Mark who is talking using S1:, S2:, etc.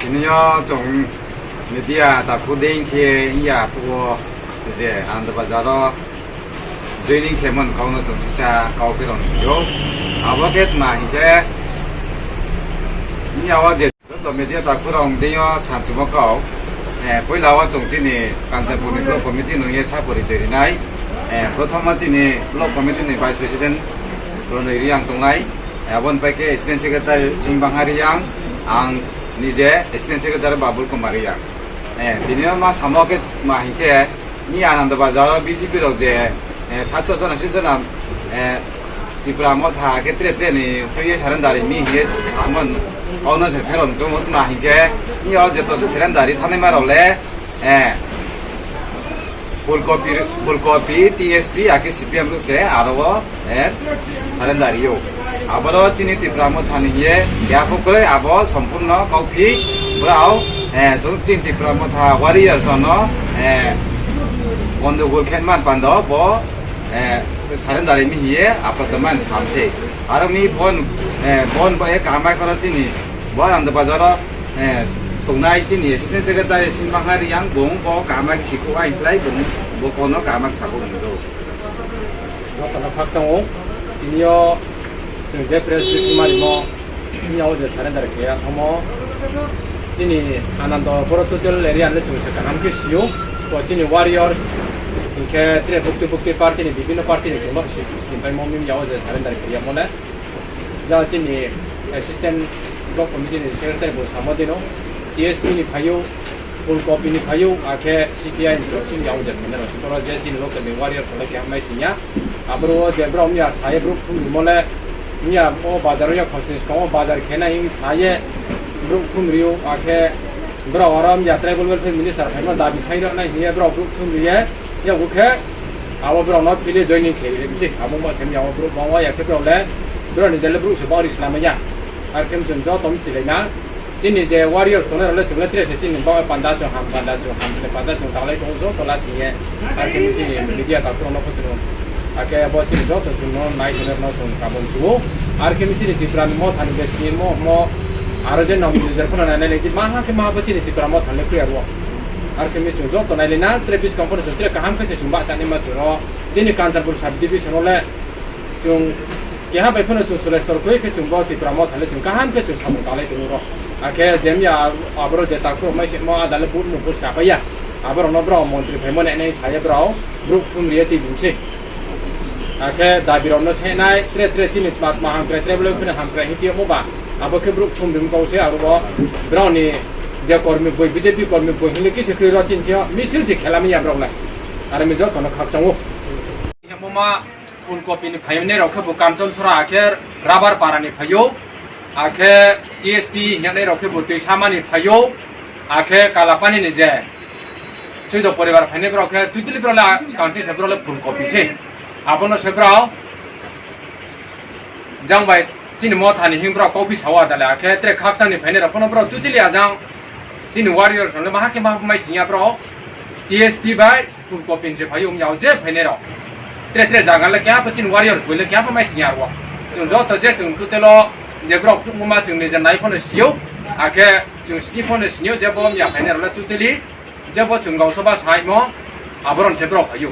S1: 이는요 좀 media 다 고대인 게 이야 보고 이제 안도 바자로 저희는 개만 가오는 좀 진짜 가오기로는요 아버get마 이제 이야와제 또 media 다 그런 데요 산수모 가오 보일라와 정진이 간장분이 그 커미티는 예 사고리 저리나이 প্রথমে ব্লক কমিটিनि vice president রনৈরি आं दंनाय आबन पाइके एसिस्टेंट सेक्रेटारि सिंबांहारि आं निजे एसिस्टेंट सेक्रेटारि बाबुल कुमारी दिनै मा सामके मा हिके नि आनंद बाजार बीजेपी रो जे 7천 জন 시जना त्रिपुरा मथा के त्रे नि फैये सारनदारि मि हे सामन 어느 제 페론 좀 마 हिके 이 어제 또 사람다리 타네 말올래 ফুলকপি টিএসপি আকে সিপিএম রুসে আরো সারেন্দারিও আবার চিনি ত্রিপুরামো থানিয়ে ইয়াপকলে আব সম্পূর্ণ কপি ব্রাও जों চিনি ত্রিপুরামো থা ওয়ারিয়ার জন্য গন্ডগোল খেনমান পান্দ ব সারেন্দারি মিহিয়ে আপাতমান সামসে আর মি বন বয়ে কামাই করা চিনি বন আন্দ বাজার 동나이 진이 시센 세크레타리 신방하리 양봉 보 가막 시고 아이슬라이 봉 보고노 가막 사고 문도
S2: 저는 박상호 이니어 지금 제 프레스티티 말이모 이니어 어제 사람들 계약 허모 진이 아난도 보로토들 에리아를 중시kan 함께 시요 스포 진이 와리어 이렇게 트레 북두 파티니 비비노 파티니 좀 시킨 발몸님 어제 사람들 계약 몰래 자 진이 시스템 블록 커미티니 세크레타리 보 사모디노 DSP ni payo, Fulcopy ni payo, ake CTI ni sosin yang ujar bener. Kalau jadi ni lokal ni warrior soalnya kita masihnya, abro jebra umnya saya bro tu ni mula, umnya oh bazarnya khusus kamu bazar kena ini saya bro tu meriu, ake bro orang ya travel welfare minister, memang dah bisa ini nak ni bro tu meriu, ya oke, awak bro nak pilih joining kiri, mesti, abang mau semi awak bro, bawa ya ke bro le, bro ni jalan bro sebab Islamnya, akhirnya menjauh tom cilena. 진이 이제 warriors 돈을 지금 트레스 진이 뭐 반다죠 한 달에 동조 돌아시에 아게 무슨 미디어 다 그런 거 보시는 아게 뭐 진이 저도 좀 나이트를 넣어서 가본 주고 아게 무슨 디프라미 뭐 하는 게 시기 뭐 아르젠 넘이 이제 그런 애들이 마하게 마하버진이 디프라 뭐 하는 그래요 아게 무슨 저도 나이나 트레비스 컴퍼니 저 트레 함께서 좀 맞자니 맞으러 진이 간다불 sabdivision을 좀 계하 배편을 좀 수레스터 그렇게 좀 뭐 디프라 뭐 하는 좀 함께 좀 사고 달래 들으러 Akhirnya jamnya abro cetak ko masih mau ada lebur nupus apa ya abro nobro menteri pemon ini saya bro grup tum riati bungsi akhirnya dabiro nos henai tre cimit mat maham tre belum pernah hampir hiti moba abo ke grup tum bim kau se arubo bro ni je kormi boy BJP kormi boy hile ki sekri rocin thio misil se khelami ya bro la are mi jo tono khak changu moma Fulcopy ni phayne rokhe bu kamchol sura akhir rabar parani phayo आखे TSP यहाँ नहीं रखे बोलते सामानी फायो आखे कालापानी ने जाए चौदह परिवार फाइने पर रखे तुतली पर ला कांची से पर ला Fulcopy से आपनो से पर जंग बाय चीन मोथानी हिंग पर कॉपी सवा डाले आखे तेरे खाकसानी फाइने रखनो पर तुतली आजां चीन वारियर सोने महा के महा माई सिंया पर TSP बाय Fulcopy से फायो म्याओ जे फाइने रो तेरे जागा ले क्या पचिन वारियर बोले क्या पर माई सिंया रो जों जो तो जे जों तुतलो जेब्रा मुमा जोंनि जे नायफोनो सियो आखे जों स्निफोनो सियो जेबो या फाइनेल तुतली जेबो जों गावसोबा साइमो आबरन जेब्रा फायो